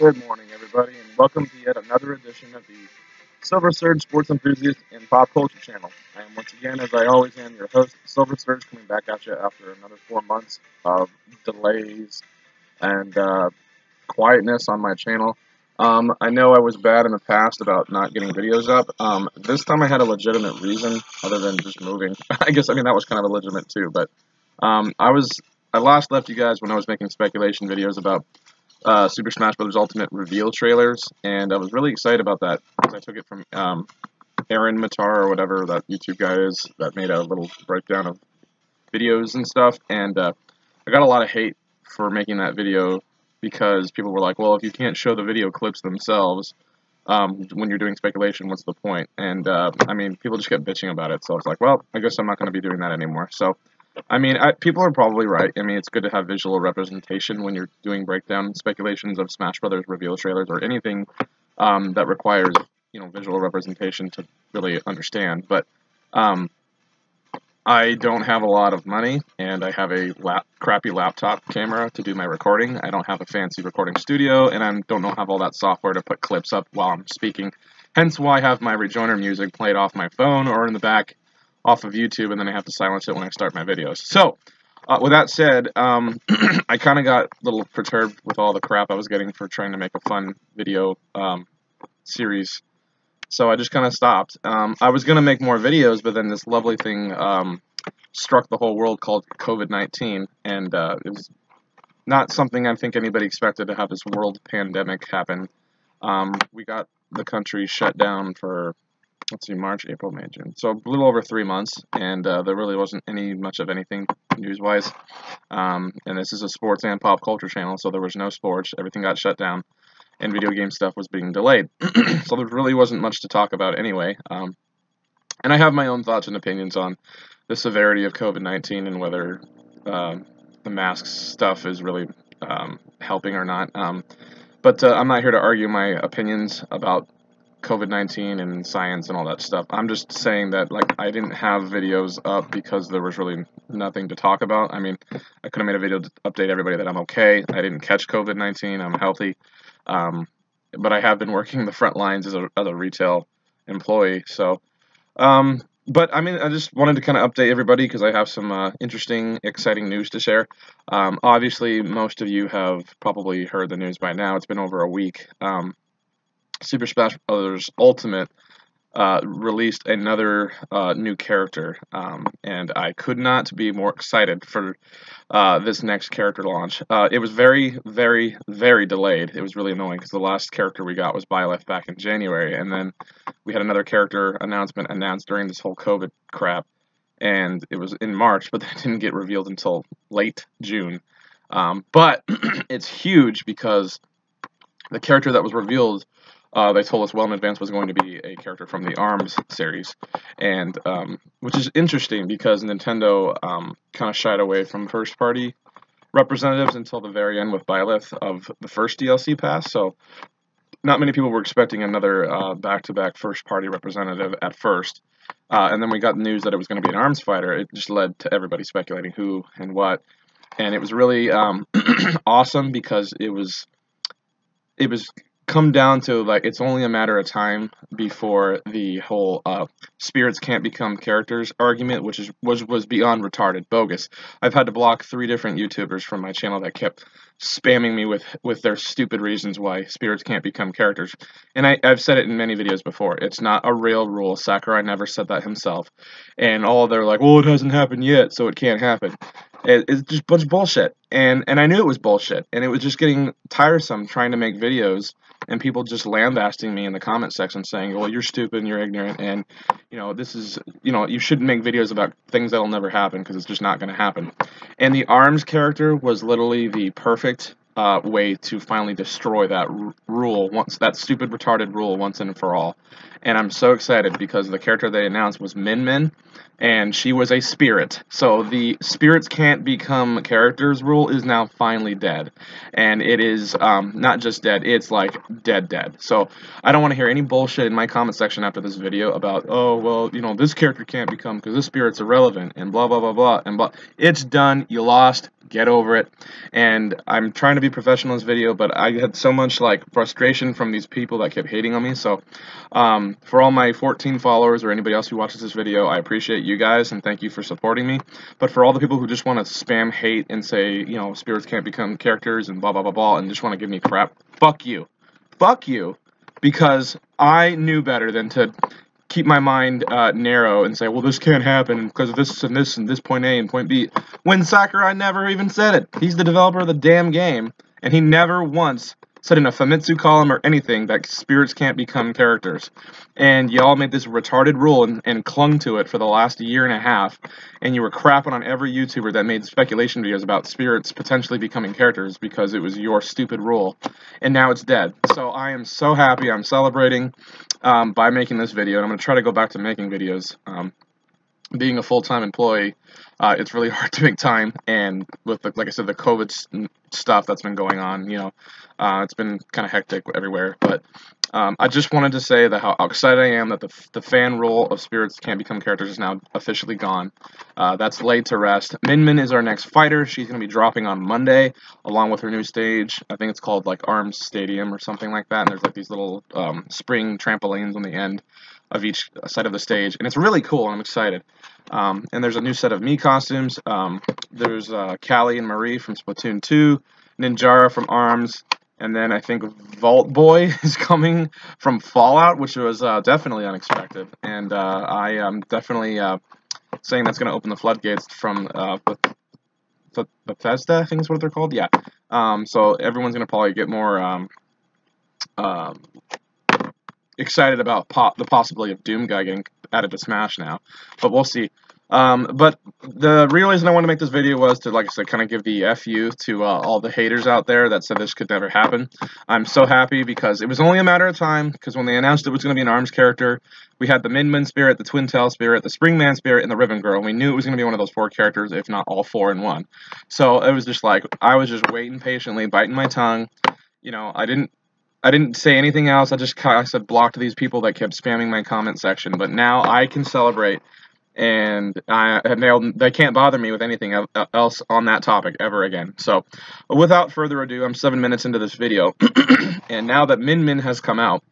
Good morning, everybody, and welcome to yet another edition of the Silver Surge Sports Enthusiast and Pop Culture Channel. I am once again, as I always am, your host, Silver Surge, coming back at you after another 4 months of delays and quietness on my channel. I know I was bad in the past about not getting videos up. This time I had a legitimate reason other than just moving. I mean, that was kind of illegitimate too, but um, I was I last left you guys when I was making speculation videos about Super Smash Bros. Ultimate reveal trailers, and I was really excited about that because I took it from Aaron Matar or whatever that YouTube guy is that made a little breakdown of videos and stuff, and I got a lot of hate for making that video because people were like, well, if you can't show the video clips themselves when you're doing speculation, what's the point? And I mean, people just kept bitching about it, so I was like, well, I guess I'm not going to be doing that anymore. So I mean, people are probably right. I mean, it's good to have visual representation when you're doing breakdown speculations of Smash Brothers reveal trailers or anything that requires, visual representation to really understand. But um, I don't have a lot of money, and I have a crappy laptop camera to do my recording. I don't have a fancy recording studio, and I don't have all that software to put clips up while I'm speaking. Hence why I have my rejoiner music played off my phone or in the back off of YouTube, and then I have to silence it when I start my videos. So, with that said, I kind of got a little perturbed with all the crap I was getting for trying to make a fun video series. So I just kind of stopped. I was going to make more videos, but then this lovely thing struck the whole world called COVID-19, and it was not something I think anybody expected to have this world pandemic happen. We got the country shut down for, let's see, March, April, May, June. So a little over 3 months, and there really wasn't much of anything news-wise. And this is a sports and pop culture channel, so there was no sports. Everything got shut down, and video game stuff was being delayed. So there really wasn't much to talk about anyway. And I have my own thoughts and opinions on the severity of COVID-19 and whether the mask stuff is really helping or not. But I'm not here to argue my opinions about COVID-19 and science and all that stuff. I'm just saying that, like, I didn't have videos up because there was really nothing to talk about. I mean, I could have made a video to update everybody that I'm okay. I didn't catch COVID-19. I'm healthy. But I have been working the front lines as a retail employee. So, but I mean, I just wanted to kind of update everybody because I have some interesting, exciting news to share. Obviously, most of you have probably heard the news by now. It's been over a week. Super Smash Bros. Ultimate released another new character, and I could not be more excited for this next character launch. It was very, very, very delayed. It was really annoying because the last character we got was Byleth back in January, and then we had another character announcement announced during this whole COVID crap, and it was in March, but that didn't get revealed until late June. But it's huge because the character that was revealed, they told us well in advance, was going to be a character from the ARMS series, and which is interesting because Nintendo kind of shied away from first-party representatives until the very end with Byleth of the first DLC pass, so not many people were expecting another back-to-back first-party representative at first, and then we got news that it was going to be an ARMS fighter. It just led to everybody speculating who and what, and it was really awesome because it was come down to, like, it's only a matter of time before the whole spirits can't become characters argument, which was beyond retarded, bogus. I've had to block 3 different YouTubers from my channel that kept spamming me with their stupid reasons why spirits can't become characters. And I've said it in many videos before. It's not a real rule. Sakurai never said that himself. And they're like, well, it hasn't happened yet, so it can't happen. It's just a bunch of bullshit. And I knew it was bullshit. And it was just getting tiresome trying to make videos and people just lambasting me in the comment section saying, well, you're stupid and you're ignorant, and, this is, you shouldn't make videos about things that'll never happen because it's just not going to happen. And the ARMS character was literally the perfect way to finally destroy that rule, that stupid, retarded rule once and for all. And I'm so excited because the character they announced was Min Min, and she was a spirit. So the spirits can't become characters rule is now finally dead. And it is not just dead, it's like dead. So I don't want to hear any bullshit in my comment section after this video about, oh, well, this character can't become because this spirit's irrelevant and blah, blah, blah, blah, and blah. It's done. You lost. Get over it. And I'm trying to be be professional in this video, but I had so much like frustration from these people that kept hating on me. So for all my 14 followers or anybody else who watches this video, I appreciate you guys and thank you for supporting me. But for all the people who just want to spam hate and say, you know, spirits can't become characters and blah blah blah blah and just want to give me crap, fuck you. Fuck you. Because I knew better than to keep my mind narrow and say, well, this can't happen because of this and this and this point A and point B, when Sakurai never even said it. He's the developer of the damn game, and he never once said in a Famitsu column or anything that spirits can't become characters. And y'all made this retarded rule and clung to it for the last year and a half, and you were crapping on every YouTuber that made speculation videos about spirits potentially becoming characters because it was your stupid rule. And now it's dead. So I am so happy. I'm celebrating by making this video, and I'm going to try to go back to making videos. Being a full-time employee, it's really hard to make time, and with, like I said, the COVID stuff that's been going on, you know, it's been kind of hectic everywhere, but I just wanted to say that how excited I am that the fan rule of spirits can't become characters is now officially gone. That's laid to rest. Min Min is our next fighter. She's going to be dropping on Monday, along with her new stage. I think it's called, like, Arms Stadium or something like that, and there's, like, these little spring trampolines on the end of each side of the stage, and it's really cool, and I'm excited. And there's a new set of Mii costumes. There's Callie and Marie from Splatoon 2, Ninjara from ARMS, and then I think Vault Boy is coming from Fallout, which was definitely unexpected. And I am definitely saying that's going to open the floodgates from Bethesda, I think is what they're called. Yeah. So everyone's going to probably get more excited about the possibility of Doomguy getting added to Smash now, but we'll see. But the real reason I wanted to make this video was to, like I said, kind of give the FU to all the haters out there that said this could never happen. I'm so happy because it was only a matter of time, because when they announced it was going to be an ARMS character, we had the Min Min spirit, the Twin Tail spirit, the Springman spirit, and the Ribbon Girl, and we knew it was going to be one of those 4 characters, if not all 4 in one. So it was just like, I was just waiting patiently, biting my tongue. You know, I didn't say anything else. I said blocked these people that kept spamming my comment section. But now I can celebrate, and they can't bother me with anything else on that topic ever again. So, without further ado, I'm 7 minutes into this video, and now that Min Min has come out,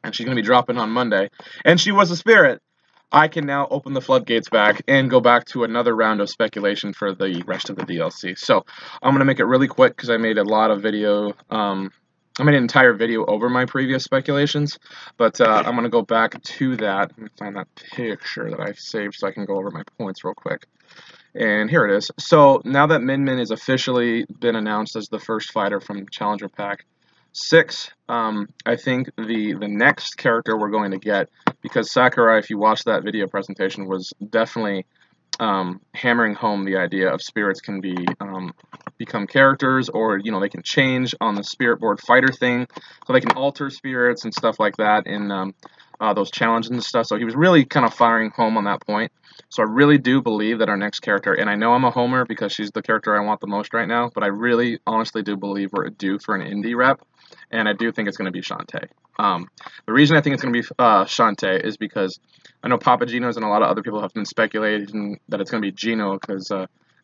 and she's going to be dropping on Monday, and she was a spirit, I can now open the floodgates back and go back to another round of speculation for the rest of the DLC. So, I'm going to make it really quick because I made a lot of video. I made an entire video over my previous speculations, but I'm going to go back to that. Let me find that picture that I saved so I can go over my points real quick. And here it is. So now that Min Min has officially been announced as the first fighter from Challenger Pack 6, I think the next character we're going to get, because Sakurai, if you watched that video presentation, was definitely hammering home the idea of spirits can become characters, or, you know, they can change on the spirit board fighter thing, so they can alter spirits and stuff like that in those challenges and stuff. So he was really kind of firing home on that point. So I really do believe that our next character, and I know I'm a homer because she's the character I want the most right now, but I really honestly do believe we're due for an indie rep, and I do think it's going to be Shantae. The reason I think it's going to be Shantae is because I know Papa Gino's and a lot of other people have been speculating that it's going to be Gino because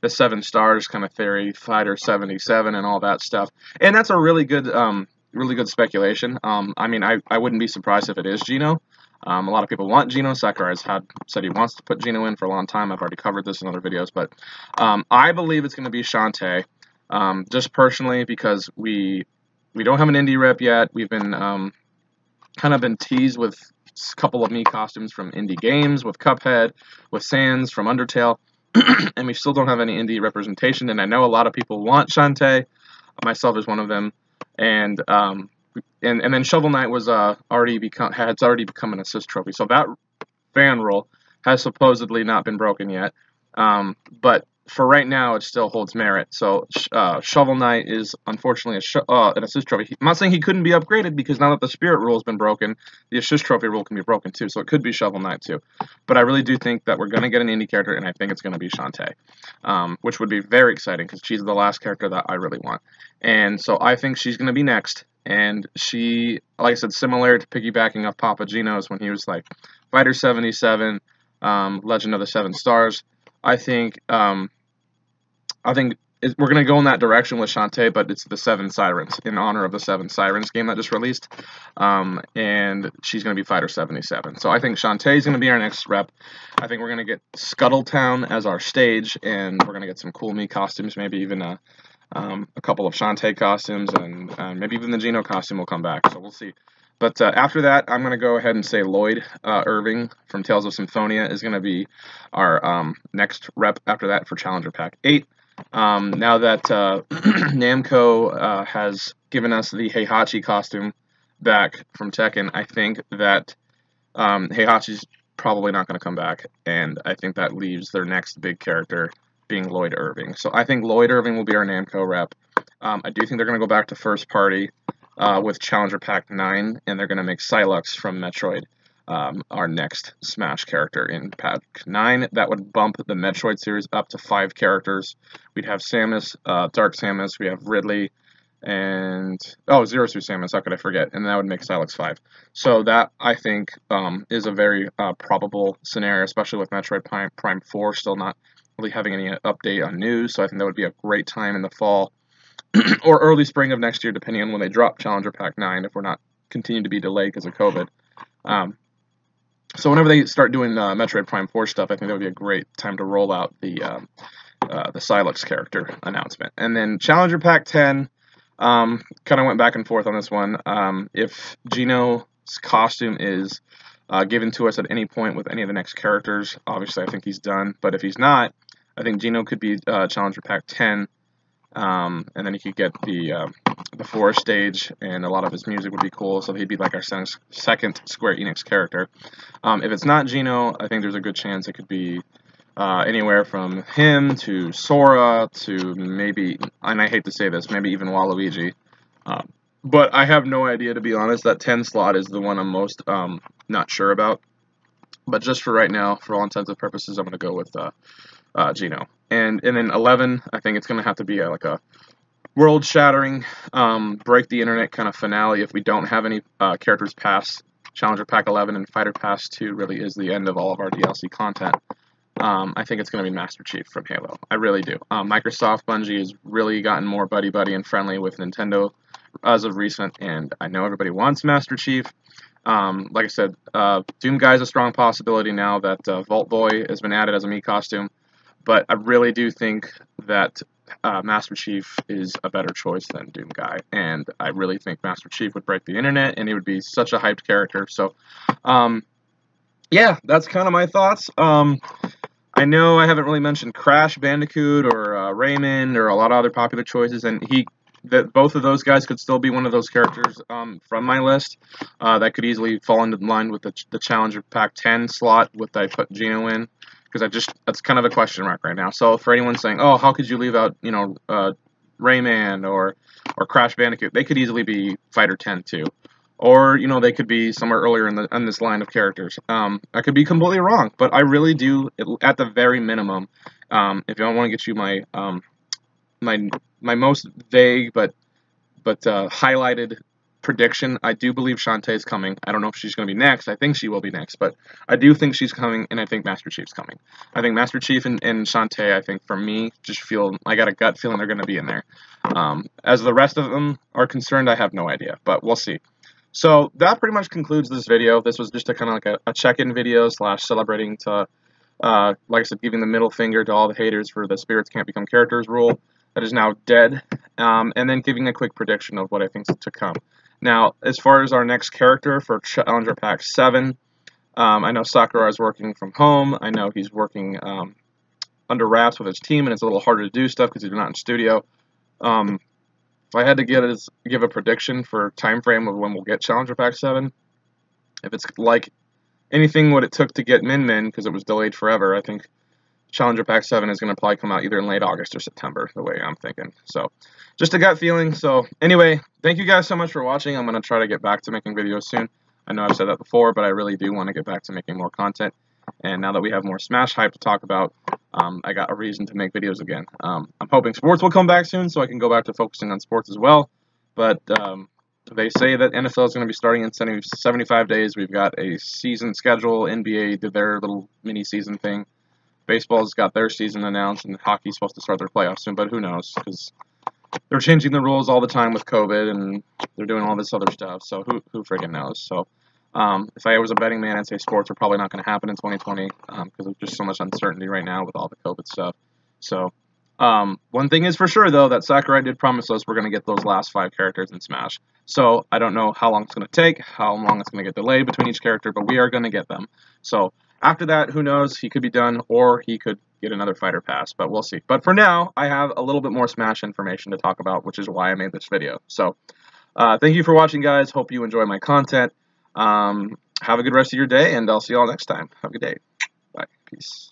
the 7 stars kind of theory, Fighter 77 and all that stuff. And that's a really good speculation. I mean, I wouldn't be surprised if it is Gino. A lot of people want Gino. Sakurai's said he wants to put Gino in for a long time. I've already covered this in other videos, but I believe it's going to be Shantae, just personally because we don't have an indie rep yet. We've been kind of been teased with a couple of Mii costumes from indie games, with Cuphead, with Sans from Undertale, and we still don't have any indie representation. And I know a lot of people want Shantae, myself is one of them, and then Shovel Knight was already become an assist trophy. So that fan rule has supposedly not been broken yet, but for right now, it still holds merit. So Shovel Knight is unfortunately an assist trophy. I'm not saying he couldn't be upgraded, because now that the spirit rule has been broken, the assist trophy rule can be broken too. So it could be Shovel Knight too. But I really do think that we're going to get an indie character, and I think it's going to be Shantae, which would be very exciting because she's the last character that I really want. And so I think she's going to be next. And she, like I said, similar to piggybacking off Papa Gino's when he was like Fighter 77, Legend of the 7 Stars. I think we're going to go in that direction with Shantae, but it's the Seven Sirens in honor of the Seven Sirens game that just released. And she's going to be Fighter 77. So I think Shantae is going to be our next rep. I think we're going to get Scuttletown as our stage, and we're going to get some cool Mii costumes, maybe even a couple of Shantae costumes, and maybe even the Geno costume will come back. So we'll see. But after that, I'm going to go ahead and say Lloyd Irving from Tales of Symphonia is going to be our next rep after that for Challenger Pack 8. Now that Namco has given us the Heihachi costume back from Tekken, I think that Heihachi's probably not going to come back, and I think that leaves their next big character being Lloyd Irving. So I think Lloyd Irving will be our Namco rep. I do think they're going to go back to first party with Challenger Pack 9, and they're going to make Sylux from Metroid our next Smash character in Pack 9. That would bump the Metroid series up to 5 characters. We'd have Samus, Dark Samus, we have Ridley, and Zero Suit Samus, how could I forget? And that would make Sylux 5. So that, I think, is a very probable scenario, especially with Metroid Prime 4 still not really having any update on news. So I think that would be a great time in the fall or early spring of next year, depending on when they drop Challenger Pack 9, if we're not continuing to be delayed because of COVID. So whenever they start doing Metroid Prime 4 stuff, I think that would be a great time to roll out the Sylux character announcement. And then Challenger Pack 10, kind of went back and forth on this one. If Geno's costume is given to us at any point with any of the next characters, obviously I think he's done. But if he's not, I think Geno could be Challenger Pack 10. And then he could get the forest stage, and a lot of his music would be cool, so he'd be like our second Square Enix character. If it's not Geno, I think there's a good chance it could be anywhere from him to Sora to maybe, and I hate to say this, maybe even Waluigi. But I have no idea, to be honest. That 10 slot is the one I'm most not sure about. But just for right now, for all intents and purposes, I'm going to go with Geno. And then 11, I think it's going to have to be like a world-shattering, break the internet kind of finale if we don't have any characters past Challenger Pack 11, and Fighter Pass 2 really is the end of all of our DLC content. I think it's going to be Master Chief from Halo. I really do. Microsoft, Bungie has really gotten more buddy-buddy and friendly with Nintendo as of recent, and I know everybody wants Master Chief. Like I said, Doom Guy is a strong possibility now that Vault Boy has been added as a Mii costume. But I really do think that Master Chief is a better choice than Doom Guy. And I really think Master Chief would break the internet, and he would be such a hyped character. So, yeah, that's kind of my thoughts. I know I haven't really mentioned Crash Bandicoot or Rayman or a lot of other popular choices, and both of those guys could still be one of those characters from my list that could easily fall into line with the Challenger Pack 10 slot with I put Geno in. Because that's kind of a question mark right now. So for anyone saying, oh, how could you leave out, Rayman or Crash Bandicoot? They could easily be Fighter 10 too. Or, they could be somewhere earlier in this line of characters. I could be completely wrong, but I really do, at the very minimum, if I want to get you my my most vague but highlighted prediction, I do believe Shantae is coming. I don't know if she's going to be next. I think she will be next, but I do think she's coming, and I think Master Chief's coming. I think Master Chief and Shantae, I think for me, I got a gut feeling they're going to be in there. As the rest of them are concerned, I have no idea, but we'll see. So that pretty much concludes this video. This was just a kind of like a check-in video / celebrating to, like I said, giving the middle finger to all the haters for the Spirits Can't Become Characters rule that is now dead, and then giving a quick prediction of what I think is to come. Now, as far as our next character for Challenger Pack 7, I know Sakurai is working from home. I know he's working under wraps with his team, and it's a little harder to do stuff because he's not in studio. If I had to give a prediction for time frame of when we'll get Challenger Pack 7, if it's like anything what it took to get Min Min, because it was delayed forever, I think Challenger Pack 7 is going to probably come out either in late August or September, the way I'm thinking. So, just a gut feeling. So, anyway, thank you guys so much for watching. I'm going to try to get back to making videos soon. I know I've said that before, but I really do want to get back to making more content. And now that we have more Smash hype to talk about, I got a reason to make videos again. I'm hoping sports will come back soon so I can go back to focusing on sports as well. But they say that NFL is going to be starting in 75 days. We've got a season schedule. NBA did their little mini season thing. Baseball's got their season announced, and hockey's supposed to start their playoffs soon, but who knows? Because they're changing the rules all the time with COVID, and they're doing all this other stuff. So who freaking knows? So if I was a betting man, I'd say sports are probably not going to happen in 2020 because there's just so much uncertainty right now with all the COVID stuff. So one thing is for sure, though, that Sakurai did promise us we're going to get those last 5 characters in Smash. So I don't know how long it's going to take, how long it's going to get delayed between each character, but we are going to get them. So after that, who knows? He could be done, or he could get another fighter pass, but we'll see. But for now, I have a little bit more Smash information to talk about, which is why I made this video. So thank you for watching, guys. Hope you enjoy my content. Have a good rest of your day, and I'll see you all next time. Have a good day. Bye. Peace.